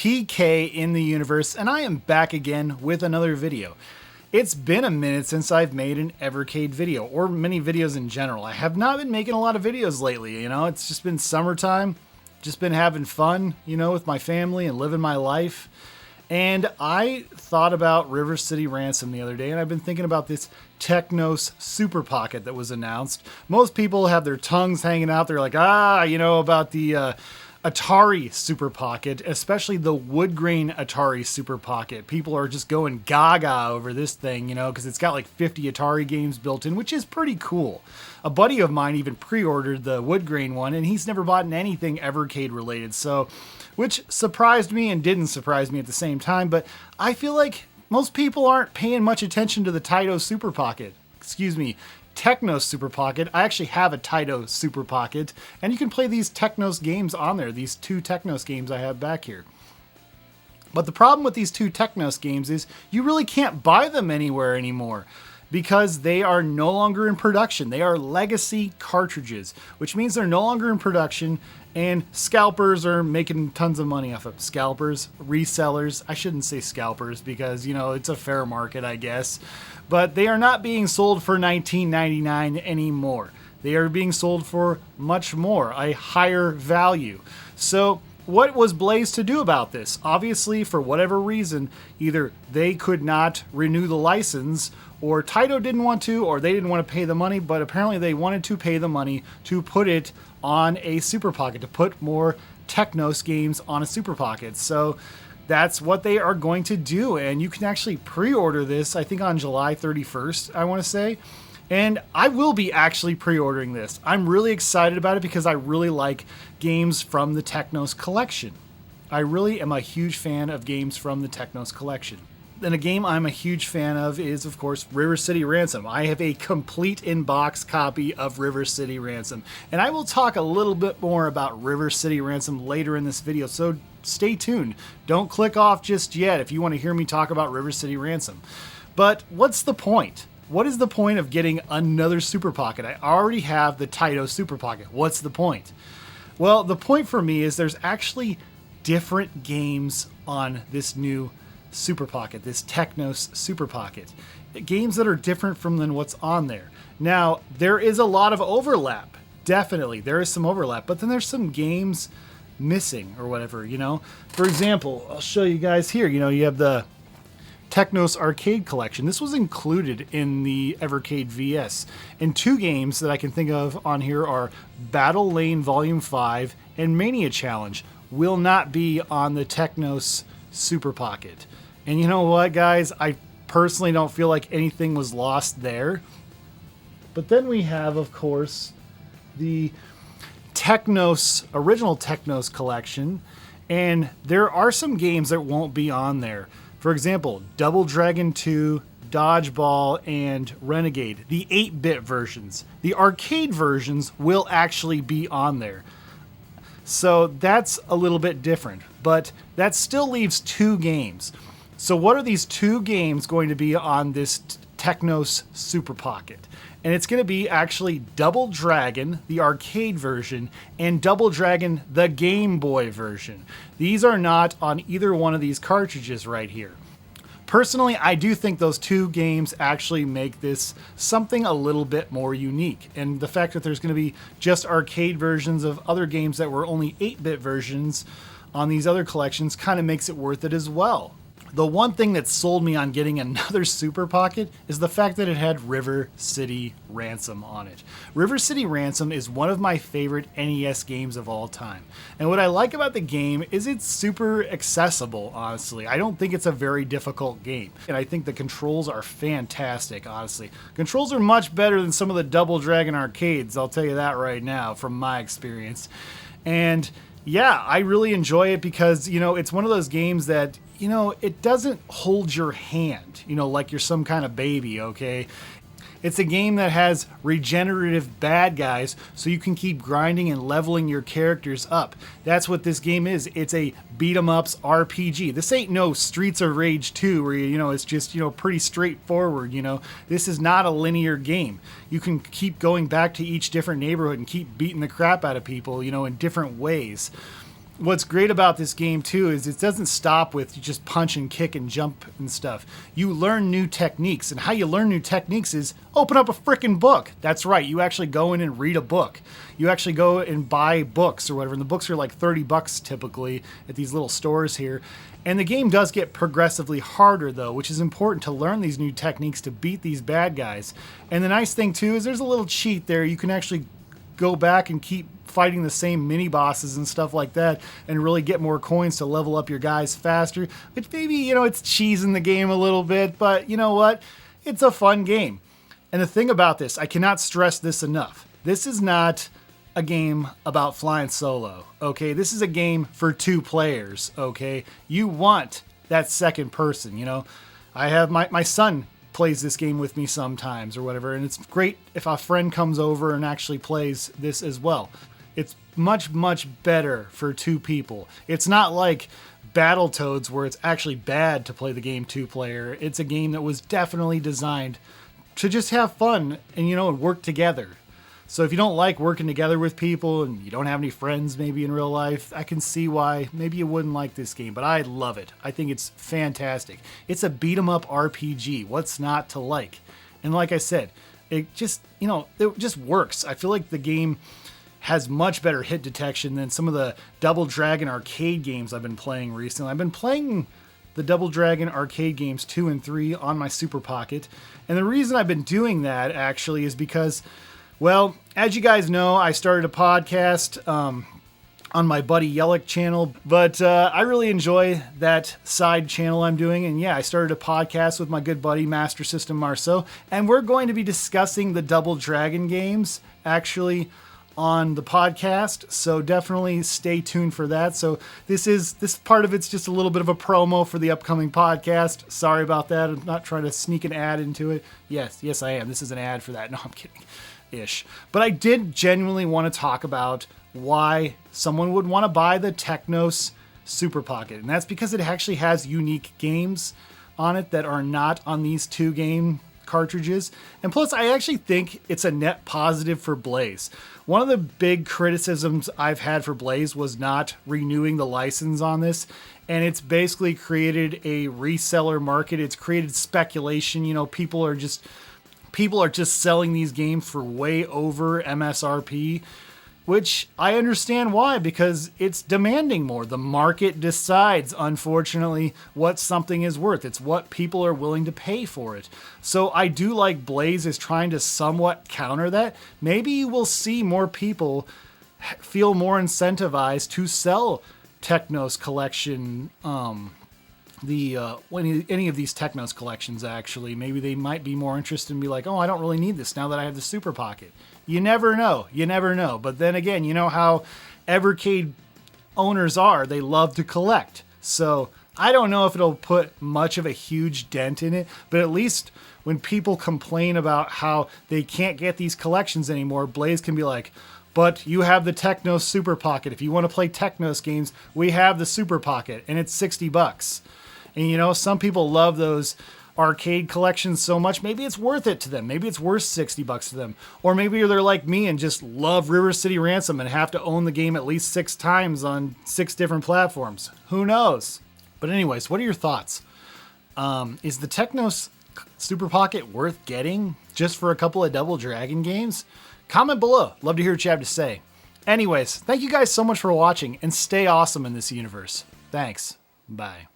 PK in the universe, and I am back again with another video. It's been a minute since I've made an Evercade video, or many videos in general. I have not been making a lot of videos lately, it's just been summertime, just been having fun, with my family and living my life. And I thought about River City Ransom the other day, and I've been thinking about this Technos Super Pocket that was announced. Most people have their tongues hanging out. They're like, about the Atari Super Pocket, especially the wood grain Atari Super Pocket. People are just going gaga over this thing, because it's got like 50 Atari games built in, which is pretty cool. A buddy of mine even pre-ordered the wood grain one, and he's never bought anything Evercade related, which surprised me and didn't surprise me at the same time. But I feel like most people aren't paying much attention to the Technos Super Pocket. I actually have a Technos Super Pocket, and you can play these Technos games on there, these two Technos games I have back here. But the problem with these two Technos games is you really can't buy them anywhere anymore because they are no longer in production. They are legacy cartridges, which means they're no longer in production, and scalpers are making tons of money off of scalpers, resellers. I shouldn't say scalpers because, it's a fair market, I guess. But they are not being sold for $19.99 anymore. They are being sold for much more, a higher value. So what was Blaze to do about this? Obviously, for whatever reason, either they could not renew the license, or Taito didn't want to, or they didn't want to pay the money, but apparently they wanted to pay the money to put it on a Super Pocket, to put more Technos games on a Super Pocket. So that's what they are going to do, and you can actually pre-order this, I think on July 31st, I want to say. And I will be actually pre-ordering this. I'm really excited about it because I really like games from the Technos collection. I really am a huge fan of games from the Technos collection. And a game I'm a huge fan of is, of course, River City Ransom. I have a complete in-box copy of River City Ransom. And I will talk a little bit more about River City Ransom later in this video, so stay tuned. Don't click off just yet if you want to hear me talk about River City Ransom. But what's the point? What is the point of getting another Super Pocket? I already have the Technos Super Pocket. What's the point? Well, the point for me is there's actually different games on this new Super Pocket, this Technos Super Pocket. Games that are different than what's on there. Now, there is a lot of overlap. Definitely, there is some overlap, but then there's some games missing or whatever, For example, I'll show you guys here. You have the Technos Arcade Collection. This was included in the Evercade VS. And two games that I can think of on here are Battle Lane Volume 5 and Mania Challenge. Will not be on the Technos Super Pocket. And you know what, guys? I personally don't feel like anything was lost there. But then we have, of course, the original Technos collection. And there are some games that won't be on there. For example, Double Dragon 2, Dodgeball, and Renegade, the 8-bit versions. The arcade versions will actually be on there. So that's a little bit different, but that still leaves two games. So what are these two games going to be on this Technos Super Pocket? And it's going to be actually Double Dragon, the arcade version, and Double Dragon, the Game Boy version. These are not on either one of these cartridges right here. Personally, I do think those two games actually make this something a little bit more unique. And the fact that there's going to be just arcade versions of other games that were only 8-bit versions on these other collections kind of makes it worth it as well. The one thing that sold me on getting another Super Pocket is the fact that it had River City Ransom on it. River City Ransom is one of my favorite NES games of all time. And what I like about the game is it's super accessible, honestly. I don't think it's a very difficult game. And I think the controls are fantastic, honestly. Controls are much better than some of the Double Dragon arcades, I'll tell you that right now from my experience. And yeah, I really enjoy it because, it's one of those games that, it doesn't hold your hand, like you're some kind of baby, okay? It's a game that has regenerative bad guys, so you can keep grinding and leveling your characters up. That's what this game is. It's a beat-em-ups RPG. This ain't no Streets of Rage 2 where, it's just, pretty straightforward, This is not a linear game. You can keep going back to each different neighborhood and keep beating the crap out of people, in different ways. what's great about this game too is it doesn't stop with you just punch and kick and jump and stuff. You learn new techniques, and how you learn new techniques is open up a freaking book. That's right, you actually go in and read a book. You actually go and buy books or whatever, and the books are like $30 typically at these little stores here. And the game does get progressively harder though, which is important to learn these new techniques to beat these bad guys. And the nice thing too is there's a little cheat there. You can actually go back and keep fighting the same mini bosses and stuff like that and really get more coins to level up your guys faster, which maybe, you know, it's cheesing the game a little bit, but you know what? It's a fun game. And the thing about this, I cannot stress this enough. This is not a game about flying solo, okay? This is a game for 2 players, okay? You want that second person, you know? I have my son plays this game with me sometimes or whatever, and it's great if a friend comes over and actually plays this as well. It's much, much better for 2 people. It's not like Battletoads where it's actually bad to play the game 2-player. It's a game that was definitely designed to just have fun and, you know, work together. So if you don't like working together with people and you don't have any friends maybe in real life, I can see why maybe you wouldn't like this game, but I love it. I think it's fantastic. It's a beat 'em up RPG. What's not to like? And like I said, it just, you know, it just works. I feel like the game has much better hit detection than some of the Double Dragon arcade games I've been playing recently. I've been playing the Double Dragon arcade games 2 and 3 on my Super Pocket. And the reason I've been doing that actually is because, well, as you guys know, I started a podcast on my buddy Yellick channel, but I really enjoy that side channel I'm doing. And yeah, I started a podcast with my good buddy Master System Marceau, and we're going to be discussing the Double Dragon games actually on the podcast, so definitely stay tuned for that. So this part of it's just a little bit of a promo for the upcoming podcast. Sorry about that. I'm not trying to sneak an ad into it. Yes I am. This is an ad for that. No, I'm kidding. But I did genuinely want to talk about why someone would want to buy the Technos Super Pocket, and that's because it actually has unique games on it that are not on these 2 game cartridges. And plus, I actually think it's a net positive for Blaze. One of the big criticisms I've had for Blaze was not renewing the license on this, and it's basically created a reseller market. It's created speculation. You know, people are just selling these games for way over MSRP, which I understand why, because it's demanding more. The market decides, unfortunately, what something is worth. It's what people are willing to pay for it. So I do like Blaze is trying to somewhat counter that. Maybe you will see more people feel more incentivized to sell Technos collection, any of these Technos collections actually. Maybe they might be more interested and be like, oh, I don't really need this now that I have the Super Pocket. You never know. But then again, you know how Evercade owners are. They love to collect. So I don't know if it'll put much of a huge dent in it, but at least when people complain about how they can't get these collections anymore, Blaze can be like, but you have the Technos Super Pocket. If you want to play Technos games, we have the Super Pocket, and it's $60. And you know, some people love those arcade collections so much, maybe it's worth it to them. Maybe it's worth $60 to them. Or maybe they're like me and just love River City Ransom and have to own the game at least 6 times on 6 different platforms. Who knows? But anyways, what are your thoughts? Is the Technos Super Pocket worth getting just for a couple of Double Dragon games? Comment below. Love to hear what you have to say. Anyways, thank you guys so much for watching, and stay awesome in this universe. Thanks. Bye.